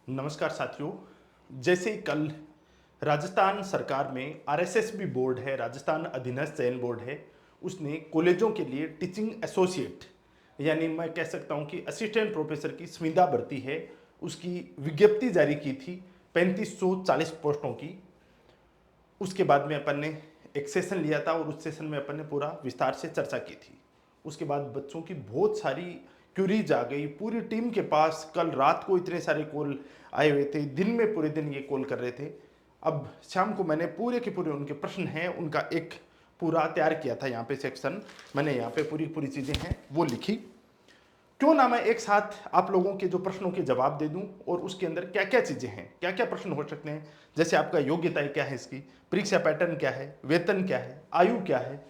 नमस्कार साथियों। जैसे ही कल राजस्थान सरकार में आरएसएसबी बोर्ड है, राजस्थान अधीनस्थ चयन बोर्ड है, उसने कॉलेजों के लिए टीचिंग एसोसिएट यानी मैं कह सकता हूं कि असिस्टेंट प्रोफेसर की संविदा भर्ती है, उसकी विज्ञप्ति जारी की थी 3540 पोस्टों की। उसके बाद में अपन ने एक सेशन लिया था और उस सेशन में अपन ने पूरा विस्तार से चर्चा की थी। उसके बाद बच्चों की बहुत सारी क्यूरीज आ गई, पूरी टीम के पास कल रात को इतने सारे कॉल आए हुए थे, दिन में पूरे दिन ये कॉल कर रहे थे। अब शाम को मैंने पूरे के पूरे उनके प्रश्न हैं उनका एक पूरा तैयार किया था, यहाँ पे सेक्शन मैंने यहाँ पे पूरी पूरी चीज़ें हैं वो लिखी। क्यों ना मैं एक साथ आप लोगों के जो प्रश्नों के जवाब दे दूं और उसके अंदर क्या क्या चीज़ें हैं, क्या क्या प्रश्न हो सकते हैं, जैसे आपका योग्यता क्या है, इसकी परीक्षा पैटर्न क्या है, वेतन क्या है, आयु क्या है,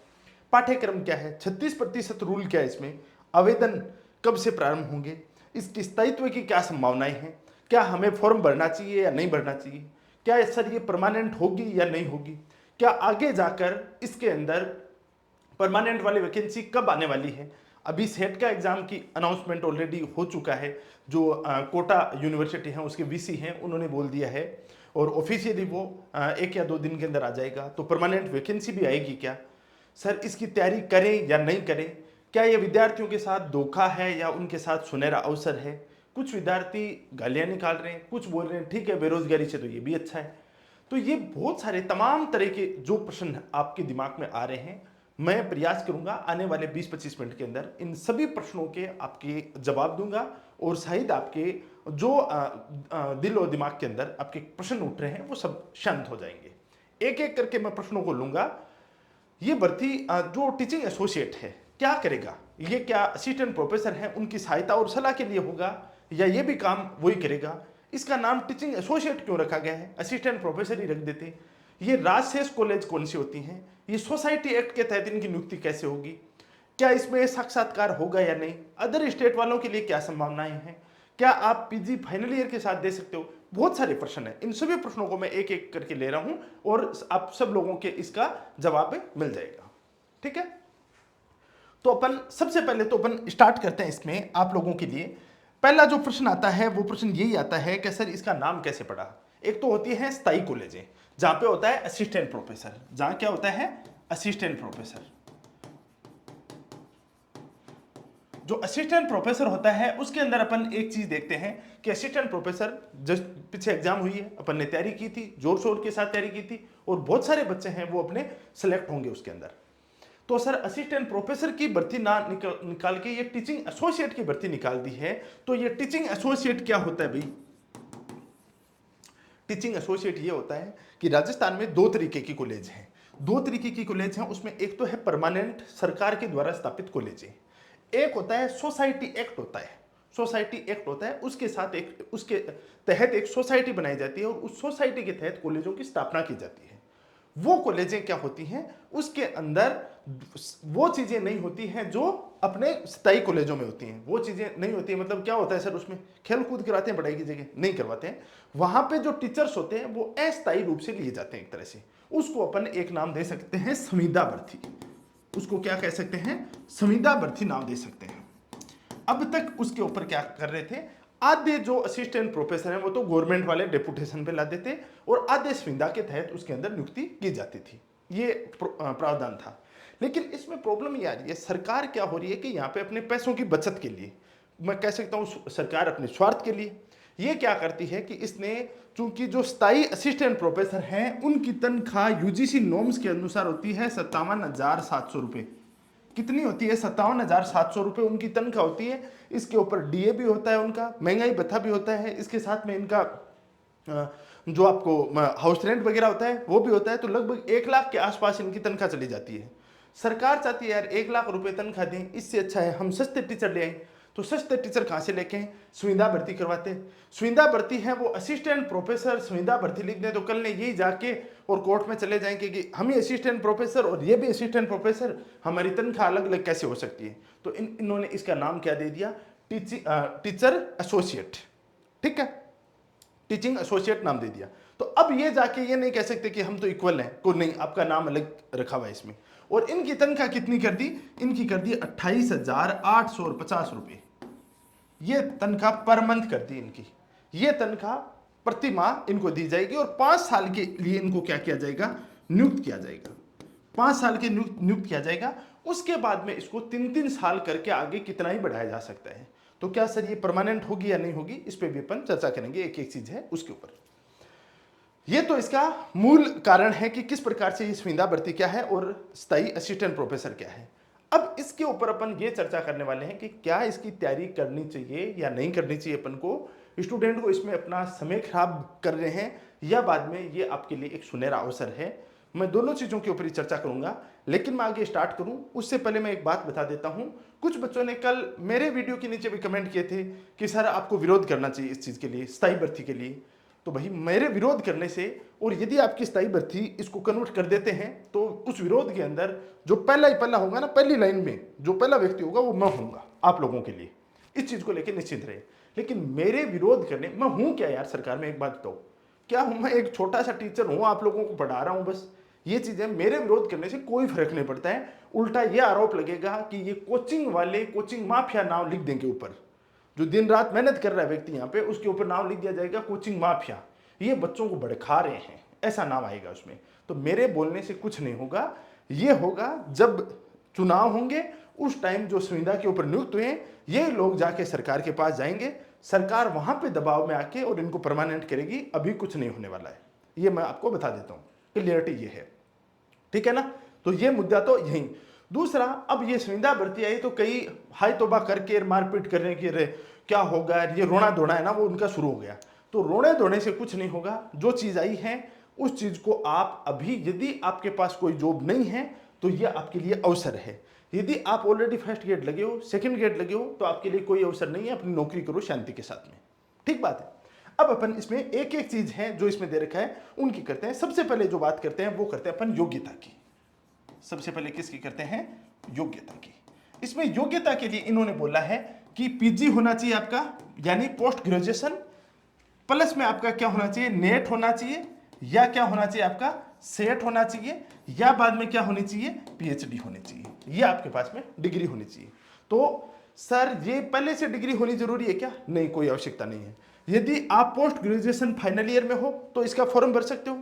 पाठ्यक्रम क्या है, 36% रूल क्या है इसमें, आवेदन कब से प्रारंभ होंगे, इसकी स्थायित्व की क्या संभावनाएं हैं, क्या हमें फॉर्म भरना चाहिए या नहीं भरना चाहिए, क्या सर ये परमानेंट होगी या नहीं होगी, क्या आगे जाकर इसके अंदर परमानेंट वाली वैकेंसी कब आने वाली है। अभी सेट का एग्जाम की अनाउंसमेंट ऑलरेडी हो चुका है, जो कोटा यूनिवर्सिटी है उसके वीसी हैं उन्होंने बोल दिया है और ऑफिशियली वो 1 या 2 दिन के अंदर आ जाएगा। तो परमानेंट वैकेंसी भी आएगी क्या, सर इसकी तैयारी करें या नहीं करें, क्या ये विद्यार्थियों के साथ धोखा है या उनके साथ सुनहरा अवसर है। कुछ विद्यार्थी गालियां निकाल रहे हैं, कुछ बोल रहे हैं ठीक है बेरोजगारी से तो ये भी अच्छा है। तो ये बहुत सारे तमाम तरह के जो प्रश्न आपके दिमाग में आ रहे हैं, मैं प्रयास करूंगा आने वाले 20-25 मिनट के अंदर इन सभी प्रश्नों के आपके जवाब दूंगा और शायद आपके जो दिल और दिमाग के अंदर आपके प्रश्न उठ रहे हैं वो सब शांत हो जाएंगे। एक एक करके मैं प्रश्नों को लूंगा। ये भर्ती जो टीचिंग एसोसिएट है क्या करेगा, ये क्या असिस्टेंट प्रोफेसर हैं उनकी सहायता और सलाह के लिए होगा या ये भी काम वही करेगा। इसका नाम टीचिंग एसोसिएट क्यों रखा गया है, असिस्टेंट प्रोफेसर ही रख देते। ये राजशेष कॉलेज कौन सी होती हैं, ये सोसाइटी एक्ट के तहत इनकी नियुक्ति कैसे होगी, क्या इसमें साक्षात्कार होगा या नहीं, अदर स्टेट वालों के लिए क्या संभावनाएं हैं, क्या आप पीजी फाइनल ईयर के साथ दे सकते हो। बहुत सारे प्रश्न हैं, इन सभी प्रश्नों को मैं एक एक करके ले रहा हूं और आप सब लोगों के इसका जवाब मिल जाएगा। ठीक है, तो अपन सबसे पहले तो अपन स्टार्ट करते हैं इसमें आप लोगों के लिए। पहला जो प्रश्न आता है वो प्रश्न यही आता है कि सर इसका नाम कैसे पड़ा। एक तो होती है स्थायी कॉलेजें जहां पे होता है असिस्टेंट प्रोफेसर, जहां क्या होता है असिस्टेंट प्रोफेसर। जो असिस्टेंट प्रोफेसर होता है उसके अंदर अपन एक चीज देखते हैं कि असिस्टेंट प्रोफेसर जस्ट पीछे एग्जाम हुई है, अपन ने तैयारी की थी, जोर शोर के साथ तैयारी की थी और बहुत सारे बच्चे हैं वो अपने सेलेक्ट होंगे उसके अंदर। तो सर असिस्टेंट प्रोफेसर की भर्ती ना निकाल के ये टीचिंग एसोसिएट की भर्ती निकाल दी है। तो ये टीचिंग एसोसिएट क्या होता है भाई, टीचिंग एसोसिएट ये होता है कि राजस्थान में दो तरीके की कॉलेज हैं, दो तरीके की कॉलेज हैं। उसमें एक तो है परमानेंट सरकार के द्वारा स्थापित कॉलेज है, एक होता है सोसाइटी एक्ट होता है। सोसाइटी एक्ट होता है उसके साथ एक उसके तहत एक सोसाइटी बनाई जाती है और उस सोसाइटी के तहत कॉलेजों की स्थापना की जाती है। वो कॉलेजें क्या होती हैं, उसके अंदर वो चीजें नहीं होती हैं जो अपने स्थायी कॉलेजों में होती हैं। वो चीजें नहीं होती है मतलब क्या होता है सर, उसमें खेल कूद कराते हैं, पढ़ाई की जगह नहीं करवाते हैं। वहां पे जो टीचर्स होते हैं वो अस्थायी रूप से लिए जाते हैं एक तरह से। उसको अपन एक नाम दे सकते हैं संविदा भर्ती। उसको क्या कह सकते हैं, संविदा भर्ती नाम दे सकते हैं। अब तक उसके ऊपर क्या कर रहे थे, आधे जो असिस्टेंट प्रोफेसर हैं वो तो गवर्नमेंट वाले डेपुटेशन पे लाते थे और आधे संविदा के तहत उसके अंदर नियुक्ति की जाती थी, ये प्रावधान था। लेकिन इसमें प्रॉब्लम ये आ रही है, सरकार क्या हो रही है कि यहाँ पे अपने पैसों की बचत के लिए, मैं कह सकता हूँ सरकार अपने स्वार्थ के लिए ये क्या करती है कि इसने चूंकि जो स्थायी असिस्टेंट प्रोफेसर हैं उनकी तनख्वाह यूजीसी नॉर्म्स के अनुसार होती है 57,700 रुपये। कितनी होती है, 57,700 रुपये उनकी तनख्वाह होती है। इसके ऊपर डीए भी होता है, उनका महंगाई भत्ता भी होता है, इसके साथ में इनका जो आपको हाउस रेंट वगैरह होता है वो भी होता है। तो लगभग 1 लाख के आसपास इनकी तनख्वाह चली जाती है। सरकार चाहती है यार 1 लाख रुपए तनख्वाह दें, इससे अच्छा है हम सस्ते टीचर ले आए। तो सस्ते टीचर कहाँ से लेके हैं, संविदा भर्ती करवाते हैं। संविदा भर्ती है वो असिस्टेंट प्रोफेसर संविदा भर्ती लिख दें तो कल ने यही जाके और कोर्ट में चले जाएंगे कि हम ही असिस्टेंट प्रोफेसर और ये भी असिस्टेंट प्रोफेसर, हमारी तनख्वाह अलग अलग कैसे हो सकती है। तो इन्होंने इसका नाम क्या दे दिया, टीचर एसोसिएट। ठीक है, टीचिंग एसोसिएट नाम दे दिया। तो अब ये जाके ये नहीं कह सकते कि हम तो इक्वल हैं, को नहीं, आपका नाम अलग रखा हुआ है इसमें। और इनकी तनख्वाह कितनी कर दी, इनकी कर दी 28,850 रुपये। ये तनख्वाह पर मंथ कर दी इनकी। ये तनख्वाह प्रति माह इनको दी जाएगी और 5 साल के लिए इनको क्या किया जाएगा, नियुक्त किया जाएगा। 5 साल के नियुक्त किया जाएगा। उसके बाद में इसको 3-3 साल करके आगे कितना ही बढ़ाया जा सकता है। तो क्या सर ये परमानेंट होगी या नहीं होगी, इस पे भी अपन चर्चा करेंगे, एक एक चीज है उसके ऊपर। ये तो इसका मूल कारण है कि किस प्रकार से ये संविदा भर्ती क्या है और स्थायी असिस्टेंट प्रोफेसर क्या है। अब इसके ऊपर अपन ये चर्चा करने वाले हैं कि क्या इसकी तैयारी करनी चाहिए या नहीं करनी चाहिए अपन को, स्टूडेंट को इसमें अपना समय खराब कर रहे हैं या बाद में ये आपके लिए एक सुनहरा अवसर है। मैं दोनों चीज़ों के ऊपर ही चर्चा करूंगा, लेकिन मैं आगे स्टार्ट करूं उससे पहले मैं एक बात बता देता हूं। कुछ बच्चों ने कल मेरे वीडियो के नीचे भी कमेंट किए थे कि सर आपको विरोध करना चाहिए इस चीज़ के लिए, स्थायी भर्ती के लिए। तो भाई मेरे विरोध करने से और यदि आपकी स्थायी भर्ती इसको कन्वर्ट कर देते हैं तो उस विरोध के अंदर जो पहला होगा ना, पहली लाइन में जो पहला व्यक्ति होगा वो मैं होऊंगा आप लोगों के लिए। इस चीज को लेकर निश्चित रहे। लेकिन मेरे विरोध करने, मैं हूं क्या यार सरकार में, एक बात बताओ, क्या हूं मैं? एक छोटा सा टीचर हूं, आप लोगों को पढ़ा रहा हूं बस। ये चीजें मेरे विरोध करने से कोई फर्क नहीं पड़ता है। उल्टा ये आरोप लगेगा कि ये कोचिंग वाले कोचिंग माफिया नाम लिख देंगे ऊपर, जो दिन रात मेहनत कर रहा है व्यक्ति यहाँ पे, उसके ऊपर नाम लिख दिया जाएगा कोचिंग माफिया, ये बच्चों को भड़का रहे हैं, ऐसा नाम आएगा उसमें। तो मेरे बोलने से कुछ नहीं होगा। ये होगा जब चुनाव होंगे उस टाइम जो संविदा के ऊपर नियुक्त हुए ये लोग जाके सरकार के पास जाएंगे, सरकार वहां पे दबाव में आके और इनको परमानेंट करेगी। अभी कुछ नहीं होने वाला है, ये मैं आपको बता देता हूं, क्लियरिटी ये है, ठीक है ना। तो ये मुद्दा तो यही। दूसरा, अब ये संविदा भर्ती आई तो कई हाय तौबा करके मारपीट करने की रे क्या होगा, ये रोना धोना है ना वो उनका शुरू हो गया। तो रोने धोने से कुछ नहीं होगा। जो चीज आई है उस चीज को आप अभी, यदि आपके पास कोई जॉब नहीं है तो ये आपके लिए अवसर है। यदि आप ऑलरेडी फर्स्ट ग्रेड लगे हो, सेकंड ग्रेड लगे हो, तो आपके लिए कोई अवसर नहीं है, अपनी नौकरी करो शांति के साथ में, ठीक बात है। अब अपन इसमें एक एक चीज है जो इसमें दे रखा है उनकी करते हैं। सबसे पहले जो बात करते हैं वो करते हैं अपन योग्यता की। सबसे पहले किसकी करते हैं? योग्यता की। इसमें योग्यता के लिए इन्होंने बोला है कि पीजी होना चाहिए आपका, यानी पोस्ट ग्रेजुएशन, प्लस में आपका क्या होना चाहिए, नेट होना चाहिए, या क्या होना चाहिए आपका सेट होना चाहिए, या बाद में क्या होनी चाहिए, पीएचडी होनी चाहिए। ये आपके पास में डिग्री होनी चाहिए। तो सर ये पहले से डिग्री होनी जरूरी है क्या? नहीं, कोई आवश्यकता नहीं है। यदि आप पोस्ट ग्रेजुएशन फाइनल ईयर में हो तो इसका फॉर्म भर सकते हो।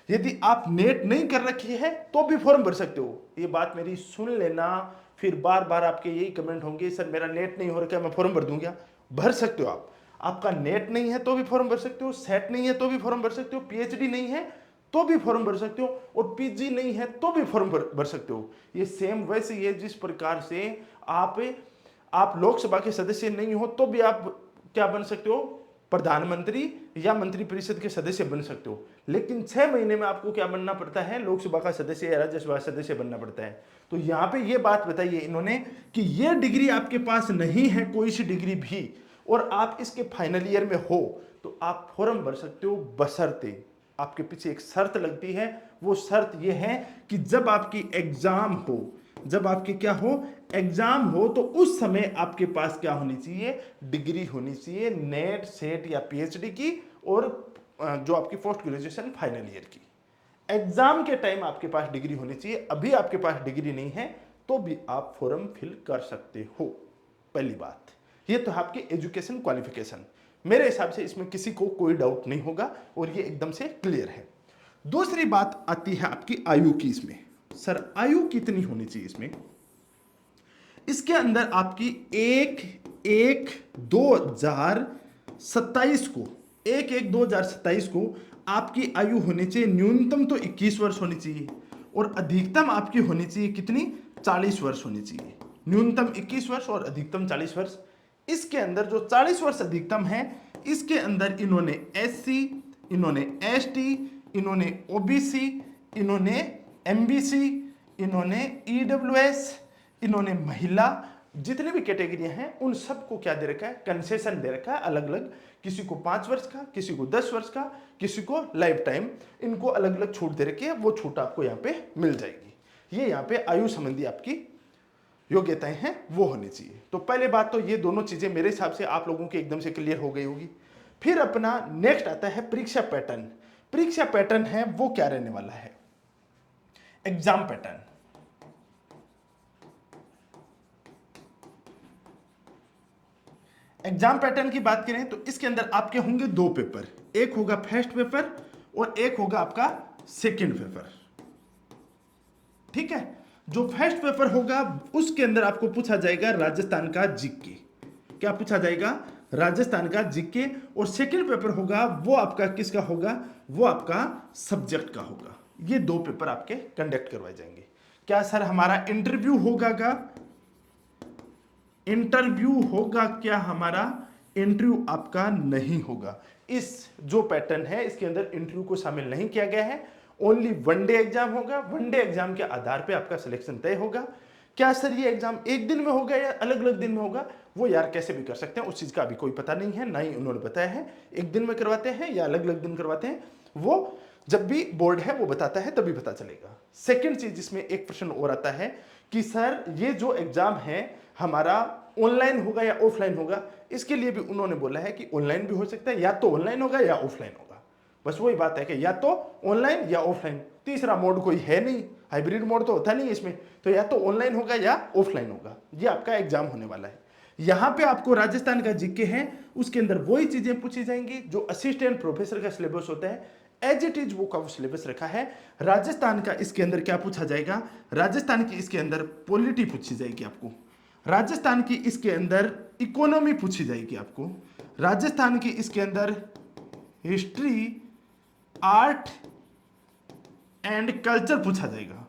यदि आप नेट नहीं कर रखी है तो भी फॉर्म भर सकते हो। ये बात मेरी सुन लेना, फिर बार बार आपके यही कमेंट होंगे सर मेरा नेट नहीं हो रखा है मैं फॉर्म भर दूंगा। भर सकते हो आप। आपका नेट नहीं है तो भी फॉर्म भर सकते हो, सेट नहीं है तो भी फॉर्म भर सकते हो, पीएचडी नहीं है तो भी फॉर्म भर सकते हो, और पीजी नहीं है तो भी फॉर्म भर सकते हो। ये सेम वैसे ही है जिस प्रकार से आप लोकसभा के सदस्य नहीं हो तो भी आप क्या बन सकते हो, प्रधानमंत्री या मंत्री परिषद के सदस्य बन सकते हो। लेकिन 6 महीने में आपको क्या बनना पड़ता है, लोकसभा का सदस्य या राज्यसभा सदस्य बनना पड़ता है। तो यहां पे ये बात बताइए इन्होंने कि ये डिग्री आपके पास नहीं है, कोई सी डिग्री भी, और आप इसके फाइनल ईयर में हो तो आप फॉर्म भर सकते हो, बशर्ते आपके पीछे एक शर्त लगती है। वो शर्त ये है कि जब आपकी एग्जाम हो, जब आपकी क्या हो, एग्जाम हो, तो उस समय आपके पास क्या होनी चाहिए, डिग्री होनी चाहिए, नेट सेट या पीएचडी की, और जो आपकी पोस्ट ग्रेजुएशन फाइनल ईयर की। एग्जाम के टाइम आपके पास डिग्री होनी चाहिए। अभी आपके पास डिग्री नहीं है तो भी आप फॉर्म फिल कर सकते हो। पहली बात ये तो आपकी एजुकेशन क्वालिफिकेशन, मेरे हिसाब से इसमें किसी को कोई डाउट नहीं होगा और ये एकदम से क्लियर है। दूसरी बात आती है आपकी आयु की। इसमें सर आयु कितनी होनी चाहिए? इसमें इसके अंदर आपकी 1/1/2027 को 1/1/2027 को आपकी आयु होनी चाहिए न्यूनतम तो 21 वर्ष होनी चाहिए, और अधिकतम आपकी होनी चाहिए कितनी, 40 वर्ष होनी चाहिए। न्यूनतम 21 वर्ष और अधिकतम 40 वर्ष। इसके अंदर जो 40 वर्ष अधिकतम है, इसके अंदर इन्होंने एससी, इन्होंने एसटी, इन्होंने ओबीसी, इन्होंने एमबीसी, इन्होंने ईडब्ल्यूएस, इन्होंने महिला, जितने भी कैटेगरी हैं उन सबको क्या दे रखा है, कंसेशन दे रखा है अलग अलग। किसी को 5 वर्ष का, किसी को 10 वर्ष का, किसी को लाइफ टाइम, इनको अलग अलग छूट दे रखी है। वो छूट आपको यहाँ पे मिल जाएगी। ये यहाँ पे आयु संबंधी आपकी योग्यताएं हैं वो होनी चाहिए। तो पहले बात तो ये दोनों चीजें मेरे हिसाब से आप लोगों की एकदम से क्लियर हो गई होगी। फिर अपना नेक्स्ट आता है परीक्षा पैटर्न। परीक्षा पैटर्न है वो क्या रहने वाला है, एग्जाम पैटर्न। एग्जाम पैटर्न की बात करें तो इसके अंदर आपके होंगे दो पेपर, एक होगा फर्स्ट पेपर और एक होगा आपका सेकंड पेपर। ठीक है, जो फर्स्ट पेपर होगा उसके अंदर आपको पूछा जाएगा राजस्थान का जीके। क्या पूछा जाएगा? राजस्थान का जीके। और सेकंड पेपर होगा वो आपका किसका होगा? वो आपका सब्जेक्ट का होगा। ये दो पेपर आपके कंडक्ट करवाए जाएंगे। क्या सर हमारा इंटरव्यू होगा? का इंटरव्यू होगा क्या हमारा? इंटरव्यू आपका नहीं होगा। इस जो पैटर्न है इसके अंदर इंटरव्यू को शामिल नहीं किया गया है। ओनली वन डे एग्जाम होगा। वन डे एग्जाम के आधार पे आपका सिलेक्शन तय होगा। क्या सर ये एग्जाम एक दिन में होगा या अलग अलग दिन में होगा? वो यार कैसे भी कर सकते हैं, उस चीज का अभी कोई पता नहीं है, ना ही उन्होंने बताया है एक दिन में करवाते हैं या अलग अलग दिन करवाते हैं। वो जब भी बोर्ड है वो बताता है तभी पता चलेगा। सेकंड चीज इसमें एक प्रश्न और आता है कि सर ये जो एग्जाम है हमारा ऑनलाइन होगा या ऑफलाइन होगा? इसके लिए भी उन्होंने बोला है कि ऑनलाइन भी हो सकता है, या तो ऑनलाइन होगा या ऑफलाइन होगा। बस वही बात है कि या तो ऑनलाइन या ऑफलाइन, तीसरा मोड कोई है नहीं, हाइब्रिड मोड तो होता नहीं इसमें, तो या तो ऑनलाइन होगा या ऑफलाइन होगा। ये आपका एग्जाम होने वाला है। यहां पे आपको राजस्थान का जीके है, उसके अंदर वही चीजें पूछी जाएंगी जो असिस्टेंट प्रोफेसर का सिलेबस होता है, एज इट इज वो का सिलेबस रखा है। राजस्थान का इसके अंदर क्या पूछा जाएगा? राजस्थान की इसके अंदर पॉलिटी पूछी जाएगी आपको। राजस्थान की इसके अंदर इकोनॉमी पूछी जाएगी आपको। राजस्थान की इसके अंदर हिस्ट्री, आर्ट एंड कल्चर पूछा जाएगा।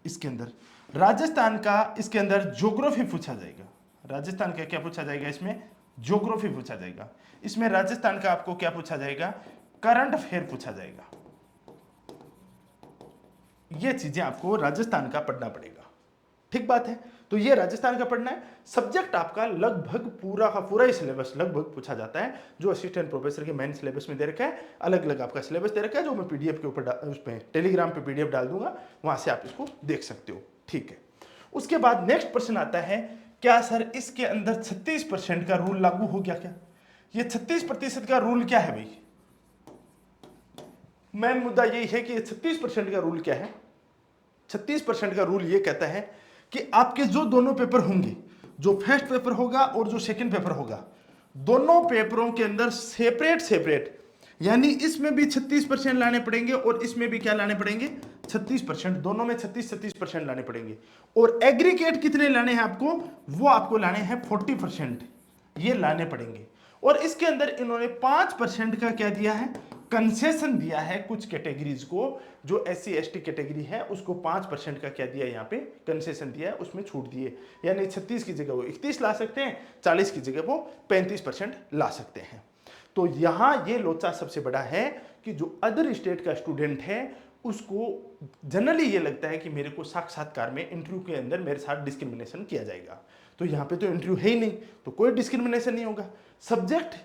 इसके अंदर राजस्थान का इसके अंदर ज्योग्राफी पूछा जाएगा। राजस्थान का क्या पूछा जाएगा? इसमें ज्योग्राफी पूछा जाएगा। इसमें राजस्थान का आपको क्या पूछा जाएगा? करंट अफेयर पूछा जाएगा। ये चीजें आपको राजस्थान का पढ़ना पड़ेगा। ठीक बात है, तो ये राजस्थान का पढ़ना है। सब्जेक्ट आपका लगभग पूरा का पूरा ही सिलेबस लगभग पूछा जाता है जो असिस्टेंट प्रोफेसर के मेन सिलेबस में दे रखा है। अलग अलग आपका सिलेबस दे रखा है जो मैं पीडीएफ के ऊपर उसमें टेलीग्राम पे पीडीएफ डाल दूंगा, वहां से आप इसको देख सकते हो। ठीक है, उसके बाद नेक्स्ट प्रश्न आता है, क्या सर इसके अंदर 36% का रूल लागू हो गया क्या? ये 36% का रूल क्या है भाई? मेन मुद्दा यही है कि 36% का रूल क्या है? 36% का रूल ये कहता है कि आपके जो दोनों पेपर होंगे, जो फर्स्ट पेपर होगा और जो सेकंड पेपर होगा, दोनों पेपरों के अंदर सेपरेट सेपरेट, यानी इसमें भी 36% लाने पड़ेंगे और इसमें भी क्या लाने पड़ेंगे? 36%। दोनों में 36% लाने पड़ेंगे। और एग्रीगेट कितने लाने हैं आपको? वो आपको लाने हैं 40%, ये लाने पड़ेंगे। और इसके अंदर इन्होंने 5% का क्या दिया है? कंसेशन दिया है कुछ कैटेगरीज को, जो SC ST कैटेगरी है उसको 5% का क्या दिया है? यहाँ पे कंसेशन दिया है, उसमें छूट दिए। यानी 36 की जगह वो 31 ला सकते हैं, 40 की जगह वो 35% ला सकते हैं। तो यहां ये लोचा सबसे बड़ा है कि जो अदर स्टेट का स्टूडेंट है उसको जनरली ये लगता है कि मेरे को साक्षात्कार में इंटरव्यू के अंदर मेरे साथ डिस्क्रिमिनेशन किया जाएगा। तो यहाँ पे तो इंटरव्यू है ही नहीं, तो कोई डिस्क्रिमिनेशन नहीं होगा। सब्जेक्ट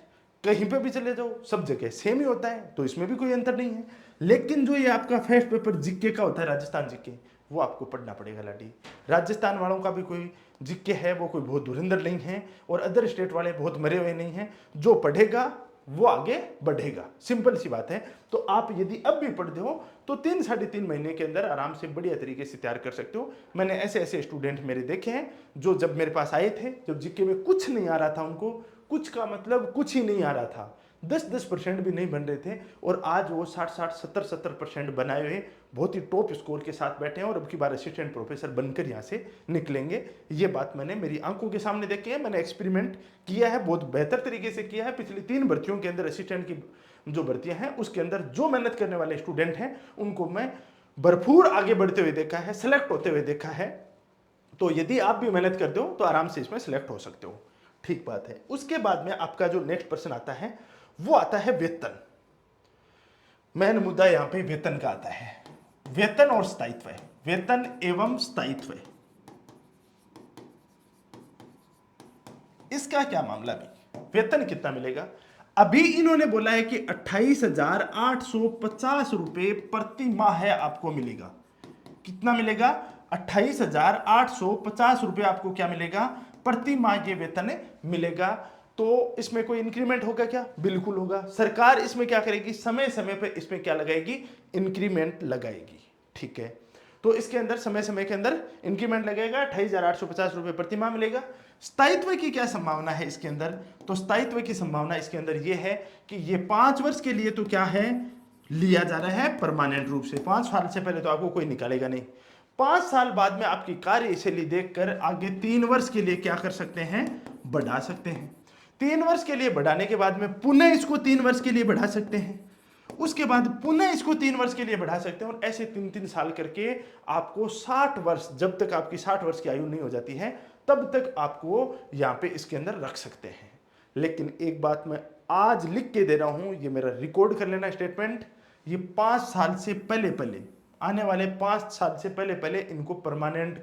कहीं पे भी चले जाओ सब जगह सेम ही होता है, तो इसमें भी कोई अंतर नहीं है। लेकिन जो ये आपका फर्स्ट पेपर जीके का होता है, राजस्थान जीके, वो आपको पढ़ना पड़ेगा लाडी। राजस्थान वालों का भी कोई जीके है वो कोई बहुत धुरंधर नहीं है, और अदर स्टेट वाले बहुत मरे हुए नहीं हैं। जो पढ़ेगा वो आगे बढ़ेगा, सिंपल सी बात है। तो आप यदि अब भी पढ़ते हो तो 3-3.5 महीने के अंदर आराम से बढ़िया तरीके से तैयार कर सकते हो। मैंने ऐसे ऐसे स्टूडेंट मेरे देखे हैं जो जब मेरे पास आए थे, जब जीके में कुछ नहीं आ रहा था, उनको कुछ का मतलब कुछ ही नहीं आ रहा था, 10% भी नहीं बन रहे थे, और आज वो 60-60, 70-70% बनाए हुए बहुत ही टॉप स्कोर के साथ बैठे हैं और अब की बार असिस्टेंट प्रोफेसर बनकर यहाँ से निकलेंगे। ये बात मैंने मेरी आंखों के सामने देखी है, मैंने एक्सपेरिमेंट किया है, बहुत बेहतर तरीके से किया है। पिछली 3 भर्तियों के अंदर असिस्टेंट की जो भर्तियां हैं उसके अंदर जो मेहनत करने वाले स्टूडेंट हैं उनको मैं भरपूर आगे बढ़ते हुए देखा है, सेलेक्ट होते हुए देखा है। तो यदि आप भी मेहनत करते हो तो आराम से इसमें सिलेक्ट हो सकते हो। ठीक बात है। उसके बाद में आपका जो नेक्स्ट प्रश्न आता है वो आता है वेतन। मेन मुद्दा यहां पे वेतन का आता है, वेतन और स्थायित्व, वेतन एवं स्थायित्व। इसका क्या मामला भी, वेतन कितना मिलेगा? अभी इन्होंने बोला है कि 28,850 रुपए प्रति माह है आपको मिलेगा। कितना मिलेगा? 28,850 रुपए आपको क्या मिलेगा? प्रति माह ये वेतन मिलेगा। तो इसमें कोई इंक्रीमेंट होगा क्या? बिल्कुल होगा। सरकार इसमें क्या करेगी? समय समय पे इसमें क्या लगाएगी? इंक्रीमेंट लगाएगी। ठीक है, तो इसके अंदर समय समय के अंदर इंक्रीमेंट लगेगा। 28,850 रुपए प्रति माह मिलेगा। स्थायित्व की क्या संभावना है इसके अंदर? तो स्थायित्व की संभावना इसके अंदर यह है कि ये 5 वर्ष के लिए तो क्या है, लिया जा रहा है परमानेंट रूप से। 5 साल से पहले तो आपको कोई निकालेगा नहीं। 5 साल बाद में आपकी कार्यशैली देखकर आगे 3 वर्ष के लिए क्या कर सकते हैं, बढ़ा सकते हैं। 3 वर्ष के लिए बढ़ाने के बाद में पुनः इसको 3 वर्ष के लिए बढ़ा सकते हैं, उसके बाद पुनः इसको 3 वर्ष के लिए बढ़ा सकते हैं, और ऐसे 3-3 साल करके आपको 60 वर्ष, जब तक आपकी 60 वर्ष की आयु नहीं हो जाती है तब तक आपको यहाँ पे इसके अंदर रख सकते हैं। लेकिन एक बात मैं आज लिख के दे रहा हूं, ये मेरा रिकॉर्ड कर लेना स्टेटमेंट, ये 5 साल से पहले पहले, आने वाले 5 साल से पहले पहले इनको परमानेंट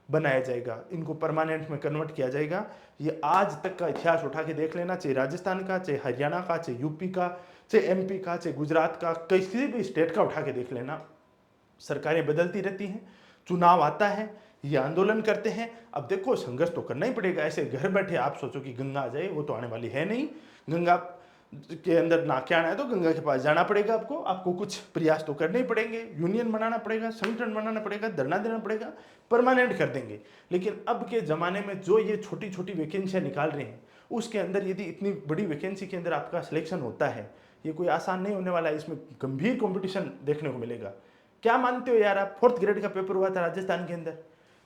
बनाया जाएगा, इनको परमानेंट में कन्वर्ट किया जाएगा। ये आज तक का इतिहास उठा के देख लेना, चाहे राजस्थान का, चाहे हरियाणा का, चाहे यूपी का, चाहे एमपी का, चाहे गुजरात का, किसी भी स्टेट का उठा के देख लेना। सरकारें बदलती रहती हैं, चुनाव आता है, ये आंदोलन करते हैं। अब देखो संघर्ष तो करना ही पड़ेगा, ऐसे घर बैठे आप सोचो कि गंगा आ जाए, वो तो आने वाली है नहीं। गंगा के अंदर ना क्या आना है तो गंगा के पास जाना पड़ेगा, आपको कुछ प्रयास तो करने ही पड़ेंगे, यूनियन बनाना पड़ेगा, संगठन बनाना पड़ेगा, धरना देना पड़ेगा, परमानेंट कर देंगे। लेकिन अब के ज़माने में जो ये छोटी छोटी वैकेंसियाँ निकाल रहे हैं, उसके अंदर यदि इतनी बड़ी वैकेंसी के अंदर आपका सिलेक्शन होता है, ये कोई आसान नहीं होने वाला है, इसमें गंभीर कॉम्पिटिशन देखने को मिलेगा। क्या मानते हो यार आप, 4th ग्रेड का पेपर हुआ था राजस्थान के अंदर,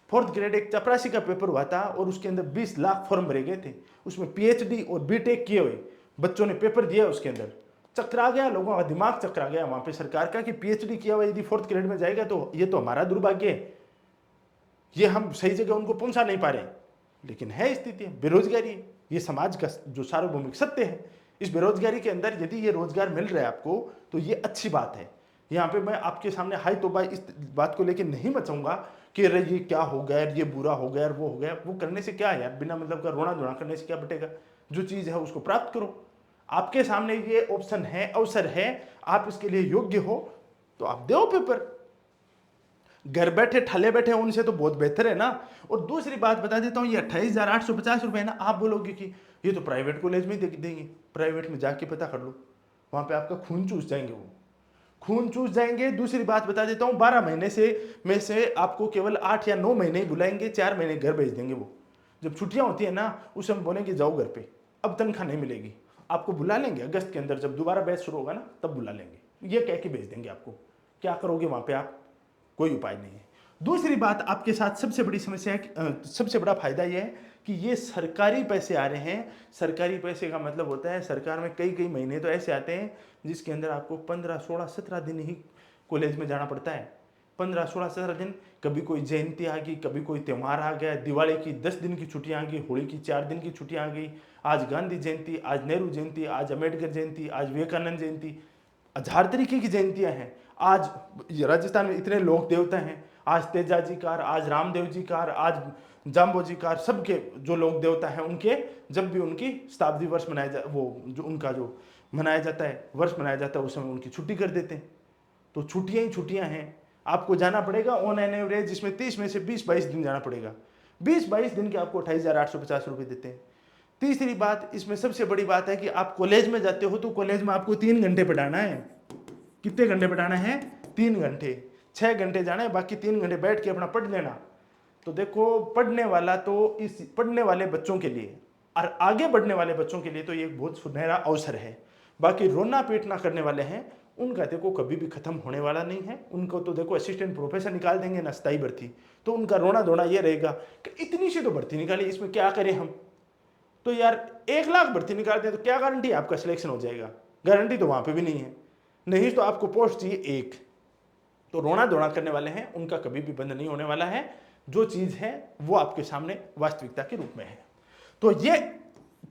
4th ग्रेड एक चपरासी का पेपर हुआ था और उसके अंदर 20 लाख फॉर्म भरे गए थे, उसमें पीएचडी और बीटेक किए हुए बच्चों ने पेपर दिया, उसके अंदर चकरा गया, लोगों का दिमाग चकरा गया वहां पे सरकार का कि पीएचडी किया हुआ यदि 4th ग्रेड में जाएगा तो ये तो हमारा दुर्भाग्य है, ये हम सही जगह उनको पहुंचा नहीं पा रहे। लेकिन है स्थिति, बेरोजगारी, ये समाज का जो सार्वभौमिक सत्य है। इस बेरोजगारी के अंदर यदि ये रोजगार मिल रहा है आपको तो ये अच्छी बात है। यहाँ पे मैं आपके सामने हाई तौबा इस बात को लेकर नहीं मचाऊंगा कि अरे ये क्या हो गया, ये बुरा हो गया, वो हो गया। वो करने से क्या है यार, बिना मतलब का रोना धोना करने से क्या बटेगा। जो चीज़ है उसको प्राप्त करो, आपके सामने ये ऑप्शन है, अवसर है, आप इसके लिए योग्य हो तो आप दो पेपर। घर बैठे ठले बैठे उनसे तो बहुत बेहतर है ना। और दूसरी बात बता देता हूँ, ये 28,850 रुपये है ना, आप बोलोगे कि ये तो प्राइवेट कॉलेज में देंगे, प्राइवेट में जाके पता कर लो, वहाँ पे आपका खून चूस जाएंगे, वो खून चूस जाएंगे। दूसरी बात बता देता हूँ, 12 महीने में से आपको केवल 8 या 9 महीने ही बुलाएंगे, 4 महीने घर भेज देंगे। वो जब छुट्टियाँ होती है ना, उस समय बोलेंगे जाओ घर पे, अब तनख्वाह नहीं मिलेगी, आपको बुला लेंगे अगस्त के अंदर, जब दोबारा बैच शुरू होगा ना तब बुला लेंगे, ये कह के भेज देंगे आपको। क्या करोगे वहाँ पे आप, कोई उपाय नहीं है। दूसरी बात आपके साथ सबसे बड़ी समस्या है, सबसे बड़ा फायदा यह है कि ये सरकारी पैसे आ रहे हैं। सरकारी पैसे का मतलब होता है सरकार में कई कई महीने तो ऐसे आते हैं जिसके अंदर आपको 15, 16, 17 दिन ही कॉलेज में जाना पड़ता है। 15, 16, 17 दिन, कभी कोई जयंती आ गई, कभी कोई त्यौहार आ गया, दिवाली की 10 दिन की छुट्टियाँ आ गई, होली की 4 दिन की छुट्टियाँ आ गई, आज गांधी जयंती, आज नेहरू जयंती, आज अम्बेडकर जयंती, आज विवेकानंद जयंती, 1000 तरीके की जयंतियाँ हैं। आज राजस्थान में इतने लोक देवता हैं, आज तेजाजी कार, आज रामदेव जी कार, आज जाम्बोजी कार, सबके जो लोक देवता हैं उनके जब भी उनकी शताब्दी वर्ष मनाया जा, वो जो उनका जो मनाया जाता है, वर्ष मनाया जाता है, उस समय उनकी छुट्टी कर देते हैं। तो छुट्टियाँ ही छुट्टियाँ हैं, आपको जाना पड़ेगा ऑन एन एवरेज, जिसमें 30 में से 20-22 दिन जाना पड़ेगा। 20-22 दिन के आपको 28,850 रुपये देते हैं। तीसरी बात, इसमें सबसे बड़ी बात है कि आप कॉलेज में जाते हो तो कॉलेज में आपको 3 घंटे पढ़ाना है। कितने घंटे पढ़ाना है? 3 घंटे। 6 घंटे जाना है, बाकी 3 घंटे बैठ के अपना पढ़ लेना। तो देखो, पढ़ने वाला तो इस पढ़ने वाले बच्चों के लिए और आगे बढ़ने वाले बच्चों के लिए तो ये एक बहुत सुनहरा अवसर है। बाकी रोना पीटना करने वाले हैं, उनका देखो कभी भी खत्म होने वाला नहीं है। उनको तो देखो असिस्टेंट प्रोफेसर निकाल देंगे ना, स्थायी भर्ती, तो उनका रोना धोना ये रहेगा कि इतनी सी तो भर्ती निकाली, इसमें क्या करें हम। तो यार 1 लाख भर्ती निकाल दें तो क्या गारंटी आपका सिलेक्शन हो जाएगा? गारंटी तो वहां पे भी नहीं है। नहीं तो आपको पोस्ट चाहिए 1। तो रोना धोना करने वाले हैं, उनका कभी भी बंद नहीं होने वाला है। जो चीज है वो आपके सामने वास्तविकता के रूप में है। तो ये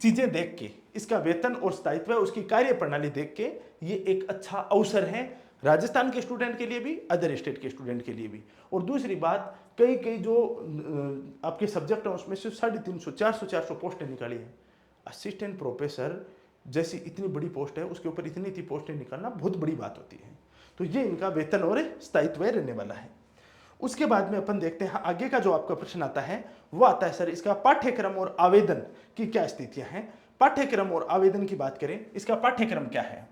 चीजें देख के, इसका वेतन और स्थायित्व, उसकी कार्य प्रणाली देख के, ये एक अच्छा अवसर है राजस्थान के स्टूडेंट के लिए भी, अदर स्टेट के स्टूडेंट के लिए भी। और दूसरी बात, कई कई जो आपके सब्जेक्ट हैं उसमें से 350, 400 पोस्टें निकाली हैं। असिस्टेंट प्रोफेसर जैसी इतनी बड़ी पोस्ट है, उसके ऊपर इतनी पोस्टें निकालना बहुत बड़ी बात होती है। तो ये इनका वेतन और स्थायित्व रहने वाला है। उसके बाद में अपन देखते हैं आगे का जो आपका प्रश्न आता है, वो आता है सर इसका पाठ्यक्रम और आवेदन की क्या स्थितियां हैं। पाठ्यक्रम और आवेदन की बात करें, इसका पाठ्यक्रम क्या है?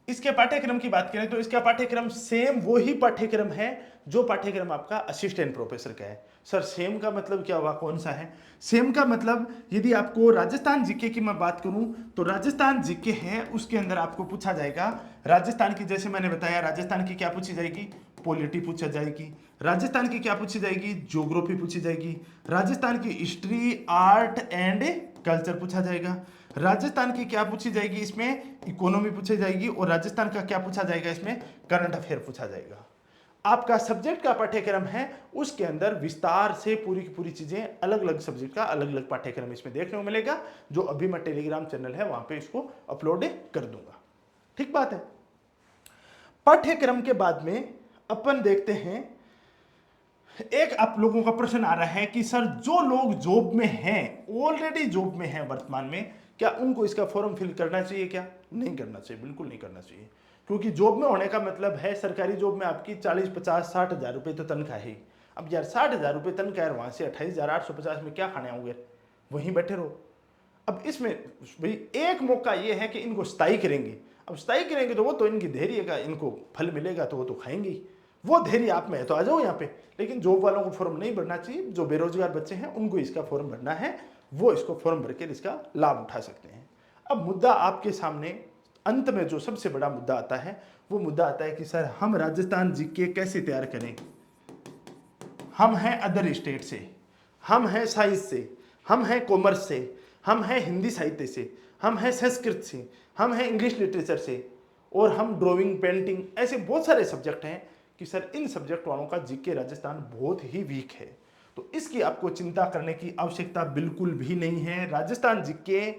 इसके पाठ्यक्रम की बात करें तो इसका पाठ्यक्रम सेम वही पाठ्यक्रम है जो पाठ्यक्रम आपका असिस्टेंट प्रोफेसर का है। सर सेम का मतलब क्या हुआ, कौन सा है? सेम का मतलब यदि आपको राजस्थान जीके की मैं बात करूं तो राजस्थान जीके है, उसके अंदर आपको पूछा जाएगा राजस्थान की, जैसे मैंने बताया राजस्थान की क्या पूछी जाएगी, पॉलिटी पूछा जाएगी। राजस्थान की क्या पूछी जाएगी, ज्योग्राफी पूछी जाएगी। राजस्थान की हिस्ट्री, आर्ट एंड कल्चर पूछा जाएगा। राजस्थान की क्या पूछी जाएगी, इसमें इकोनॉमी पूछी जाएगी। और राजस्थान का क्या पूछा जाएगा, इसमें करंट अफेयर पूछा जाएगा। आपका सब्जेक्ट का पाठ्यक्रम है, उसके अंदर विस्तार से पूरी की पूरी चीजें, अलग अलग सब्जेक्ट का अलग अलग पाठ्यक्रम इसमें देखने को मिलेगा, जो अभी मैं टेलीग्राम चैनल है वहां पे इसको अपलोड कर दूंगा। ठीक बात है। पाठ्यक्रम के बाद में अपन देखते हैं, एक आप लोगों का प्रश्न आ रहा है कि सर जो लोग जॉब में हैं, ऑलरेडी जॉब में हैं वर्तमान में, क्या उनको इसका फॉर्म फिल करना चाहिए? क्या नहीं करना चाहिए, बिल्कुल नहीं करना चाहिए। क्योंकि जॉब में होने का मतलब है, सरकारी जॉब में आपकी 40, 50, 60 हजार रुपये तो तनख्वाह है। अब यार 60 हजार रुपये तनख्वाह है, वहां से 28,850 में क्या खाने आओगे, वहीं बैठे रहो। अब इसमें भाई एक मौका ये है कि इनको स्थायी करेंगे। अब स्थायी करेंगे तो वो तो इनकी धैर्य का इनको फल मिलेगा, तो वो तो खाएंगे ही। वो धैर्य आप में है तो आ जाओ यहाँ पे। लेकिन जॉब वालों को फॉर्म नहीं भरना चाहिए, जो बेरोजगार बच्चे हैं उनको इसका फॉर्म भरना है, वो इसको फॉर्म भर के इसका लाभ उठा सकते हैं। अब मुद्दा आपके सामने अंत में जो सबसे बड़ा मुद्दा आता है, वो मुद्दा आता है कि सर हम राजस्थान जीके कैसे तैयार करें। हम हैं अदर स्टेट से, हम हैं साइंस से, हम हैं कॉमर्स से, हम हैं हिंदी साहित्य से, हम हैं संस्कृत से, हम हैं इंग्लिश लिटरेचर से, और हम ड्राइंग, पेंटिंग, ऐसे बहुत सारे सब्जेक्ट हैं कि सर इन सब्जेक्ट वालों का जीके राजस्थान बहुत ही वीक है। तो इसकी आपको चिंता करने की आवश्यकता बिल्कुल भी नहीं है। राजस्थान जीके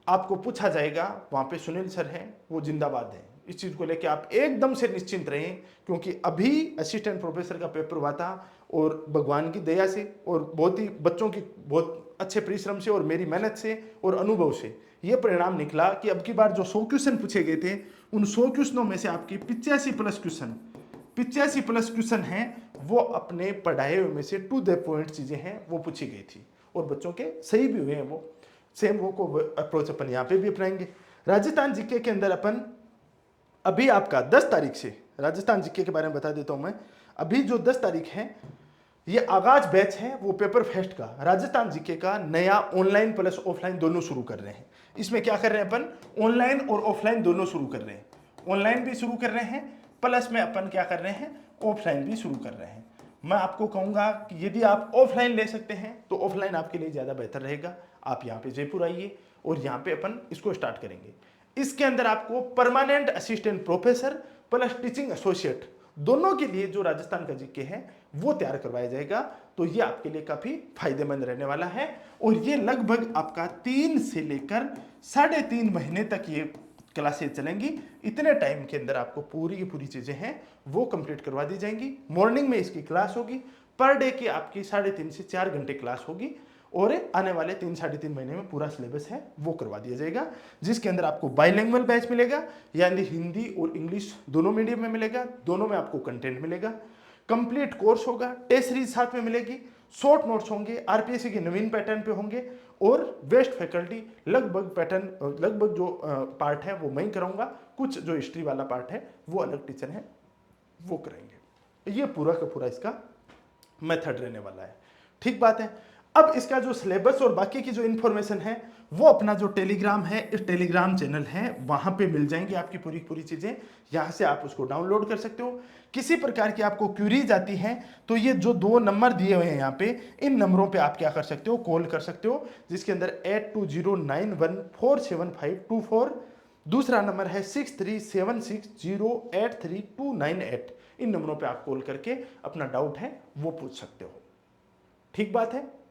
आपको पूछा जाएगा, वहां पे सुनील सर हैं, वो जिंदाबाद हैं। इस चीज को लेके आप एकदम से निश्चिंत रहें, क्योंकि अभी असिस्टेंट प्रोफेसर का पेपर हुआ था, और भगवान की दया से और बहुत ही बच्चों की बहुत अच्छे परिश्रम से और मेरी मेहनत से और अनुभव से ये परिणाम निकला कि अब की बार जो 100 क्वेश्चन पूछे गए थे, उन 100 क्वेश्चनों में से आपके 85 प्लस क्वेश्चन हैं, वो अपने पढ़ाए हुए में से टू द पॉइंट चीजें हैं, वो पूछी गई थी, और बच्चों के सही भी हुए हैं। वो सेम वो को अप्रोच अपन यहाँ पे भी अपनाएंगे। राजस्थान जीके के अंदर अपन अभी आपका 10 तारीख से, राजस्थान जीके के बारे में बता देता हूं मैं, अभी जो 10 तारीख है ये आगाज बैच है वो पेपर फेस्ट का, राजस्थान जीके का नया ऑनलाइन प्लस ऑफलाइन दोनों शुरू कर रहे हैं। इसमें क्या कर रहे हैं अपन, ऑनलाइन और ऑफलाइन दोनों शुरू कर रहे हैं। ऑनलाइन भी शुरू कर रहे हैं, प्लस में अपन क्या कर रहे हैं, ऑफलाइन भी शुरू कर रहे हैं। मैं आपको कहूंगा कि यदि आप ऑफलाइन ले सकते हैं तो ऑफलाइन आपके लिए ज़्यादा बेहतर रहेगा। आप यहाँ पे जयपुर आइए और यहाँ पे अपन इसको स्टार्ट करेंगे। इसके अंदर आपको permanent assistant professor plus teaching associate दोनों के लिए जो राजस्थान का जीके है वो तैयार करवाया जाएगा। तो ये आपके लिए काफी फायदेमंद रहने वाला है, और ये लगभग आपका 3 से लेकर 3.5 महीने तक ये क्लासेज चलेंगी। इतने टाइम के अंदर आपको पूरी की पूरी चीजें हैं वो कंप्लीट करवा दी जाएंगी। मॉर्निंग में इसकी क्लास होगी, पर डे की आपकी 3.5 से 4 घंटे क्लास होगी, और आने वाले 3-3.5 महीने में पूरा सिलेबस है वो करवा दिया जाएगा, जिसके अंदर आपको बाइलिंगुअल बैच मिलेगा, यानी हिंदी और इंग्लिश दोनों मीडियम में मिलेगा, दोनों में आपको कंटेंट मिलेगा, कंप्लीट कोर्स होगा, टेस्ट सीरीज साथ में मिलेगी, शॉर्ट नोट्स होंगे, आरपीएससी के नवीन पैटर्न पे होंगे, और बेस्ट फैकल्टी लगभग जो पार्ट है वो मैं ही कराऊंगा, कुछ जो हिस्ट्री वाला पार्ट है वो अलग टीचर है वो करेंगे। ये पूरा का पूरा इसका मेथड रहने वाला है। ठीक बात है। अब इसका जो सिलेबस और बाकी की जो इन्फॉर्मेशन है वो अपना जो टेलीग्राम है, इस टेलीग्राम चैनल है वहां पे मिल जाएंगी आपकी पूरी पूरी चीजें, यहां से आप उसको डाउनलोड कर सकते हो। किसी प्रकार की आपको क्यूरीज आती है तो ये जो 2 नंबर दिए हुए हैं यहाँ पे, इन नंबरों पे आप क्या कर सकते हो, कॉल कर सकते हो, जिसके अंदर 8209147524, दूसरा नंबर है 6376083298। इन नंबरों पे आप कॉल करके अपना डाउट है वो पूछ सकते हो। ठीक बात है।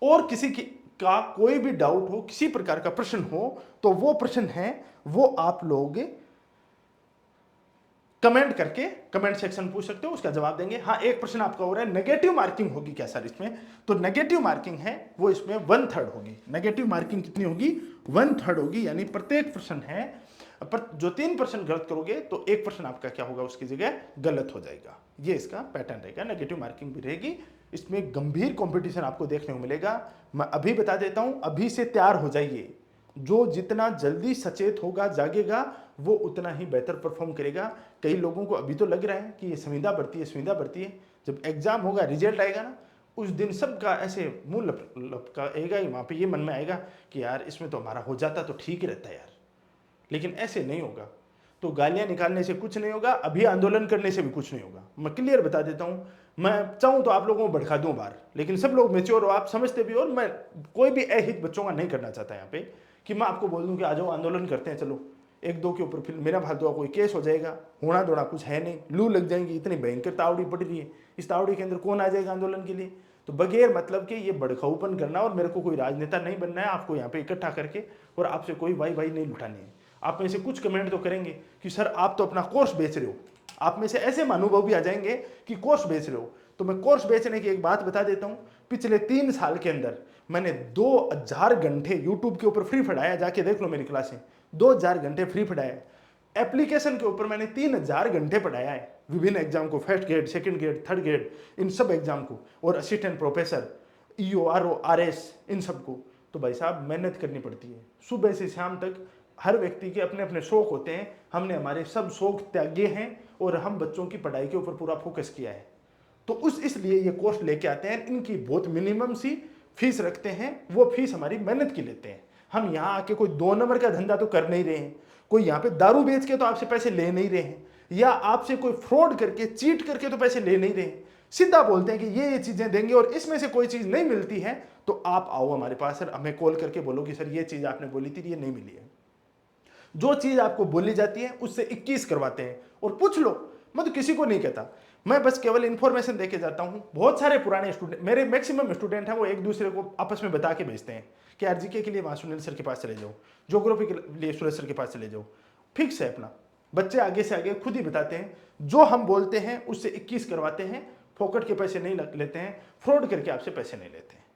और किसी का कोई भी डाउट हो, किसी प्रकार का प्रश्न हो, तो वो प्रश्न है वो आप लोग कमेंट करके कमेंट सेक्शन पूछ सकते हो, उसका जवाब देंगे। हाँ, एक प्रश्न आपका हो रहा है नेगेटिव मार्किंग होगी क्या सर इसमें, तो नेगेटिव मार्किंग है वो इसमें 1/3 होगी। नेगेटिव मार्किंग कितनी होगी, 1/3 होगी, यानी प्रत्येक प्रश्न है पर जो 3% गलत करोगे तो 1% आपका क्या होगा, उसकी जगह गलत हो जाएगा। ये इसका पैटर्न रहेगा, नेगेटिव मार्किंग भी रहेगी। इसमें गंभीर कंपटीशन आपको देखने को मिलेगा। मैं अभी बता देता हूं, अभी से तैयार हो जाइए, जो जितना जल्दी सचेत होगा, जागेगा, वो उतना ही बेहतर परफॉर्म करेगा। कई लोगों को अभी तो लग रहा है कि ये संविदा बढ़ती है, संविदा बढ़ती है। जब एग्जाम होगा, रिजल्ट आएगा ना, उस दिन सबका ऐसे मुंह लपकाएगा ही, वहाँ पे ये मन में आएगा कि यार इसमें तो हमारा हो जाता तो ठीक रहता है यार। लेकिन ऐसे नहीं होगा। तो गालियां निकालने से कुछ नहीं होगा, अभी आंदोलन करने से भी कुछ नहीं होगा। मैं क्लियर बता देता हूं, मैं चाहूं तो आप लोगों को भड़का दूं बाहर, लेकिन सब लोग मेच्योर हो, आप समझते भी हो, और मैं कोई भी अहित बच्चों का नहीं करना चाहता यहाँ पे कि मैं आपको बोल दूं कि आ जाओ आंदोलन करते हैं, चलो एक दो के ऊपर फिर मेरा फालतू कोई केस हो जाएगा। होना दौड़ा कुछ है नहीं, लू लग जाएंगी, इतनी भयंकर तावड़ी पड़ रही है, इस तावड़ी के अंदर कौन आ जाएगा आंदोलन के लिए। तो बगैर मतलब के ये भड़काऊपन करना, और मेरे को कोई राजनेता नहीं बनना है आपको यहाँ पे इकट्ठा करके, और आपसे कोई वाई वाई नहीं लुटानी है। आप में से कुछ कमेंट तो करेंगे कि सर आप तो अपना कोर्स बेच रहे हो। आप में से ऐसे महानुभाव भी आ जाएंगे कि कोर्स बेच रहे हो। तो मैं कोर्स बेचने की एक बात बता देता हूं, पिछले 3 साल के अंदर मैंने 2000 घंटे यूट्यूब के ऊपर फ्री पढ़ाया, जाके देख लो मेरी क्लासें, 2000 घंटे फ्री पढ़ाया। एप्लीकेशन के ऊपर मैंने 3000 घंटे पढ़ाया है, विभिन्न एग्जाम को, first grade, second grade, third grade, इन सब एग्जाम को, और assistant professor, EO, RO, RS, इन सबको। तो भाई साहब मेहनत करनी पड़ती है, सुबह से शाम तक। हर व्यक्ति के अपने अपने शौक होते हैं, हमने हमारे सब शौक त्यागे हैं, और हम बच्चों की पढ़ाई के ऊपर पूरा फोकस किया है। तो इसलिए ये कोर्स लेके आते हैं, इनकी बहुत मिनिमम सी फीस रखते हैं, वो फीस हमारी मेहनत की लेते हैं। हम यहाँ आके कोई 2 नंबर का धंधा तो कर नहीं रहे हैं, कोई यहाँ पे दारू बेच के तो आपसे पैसे ले नहीं रहे हैं, या आपसे कोई फ्रॉड करके, चीट करके तो पैसे ले नहीं रहे हैं। सीधा बोलते हैं कि ये चीजें देंगे, और इसमें से कोई चीज नहीं मिलती है तो आप आओ हमारे पास, सर हमें कॉल करके बोलो कि सर ये चीज आपने बोली थी, ये नहीं मिली है। जो चीज आपको बोली जाती है उससे 21 करवाते हैं, और पूछ लो, मैं तो किसी को नहीं कहता, मैं बस केवल इंफॉर्मेशन देके जाता हूं। बहुत सारे पुराने स्टूडेंट, मेरे मैक्सिमम स्टूडेंट हैं, वो एक दूसरे को आपस में बता के भेजते हैं कि यार जीके के लिए वहां सुनील सर के पास चले जाओ, ज्योग्राफी के लिए सूरज सर के पास चले जाओ। फिक्स है अपना, बच्चे आगे से आगे खुद ही बताते हैं, जो हम बोलते हैं उससे 21 करवाते हैं, फोकट के पैसे नहीं लेते हैं, फ्रॉड करके आपसे पैसे नहीं लेते हैं।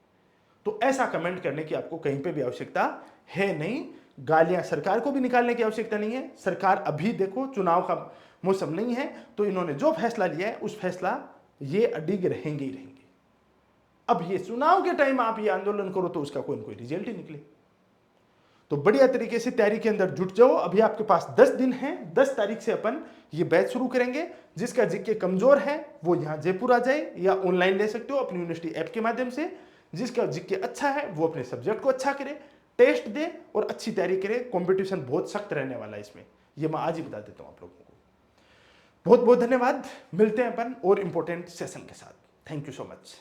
तो ऐसा कमेंट करने की आपको कहीं पे भी आवश्यकता है नहीं। गालियां सरकार को भी निकालने की आवश्यकता नहीं है। सरकार अभी देखो चुनाव का मौसम नहीं है, तो इन्होंने जो फैसला लिया है उस फैसला ये अडिग रहेंगे ही रहेंगे। अब ये चुनाव के टाइम आप ये आंदोलन करो तो उसका कोई ना कोई रिजल्ट ही निकले। तो बढ़िया तरीके से तैयारी के अंदर जुट जाओ। अभी आपके पास 10 दिन है, 10 तारीख से अपन ये बैच शुरू करेंगे। जिसका जीके कमजोर है वो यहाँ जयपुर आ जाए, या ऑनलाइन ले सकते हो अपनी यूनिवर्सिटी ऐप के माध्यम से। जिसका जीके अच्छा है वो अपने सब्जेक्ट को अच्छा करे, टेस्ट दे और अच्छी तैयारी करे। कंपटीशन बहुत सख्त रहने वाला है इसमें, ये मैं आज ही बता देता हूं आप लोगों को। बहुत बहुत धन्यवाद, मिलते हैं अपन और इंपॉर्टेंट सेशन के साथ। Thank you so much.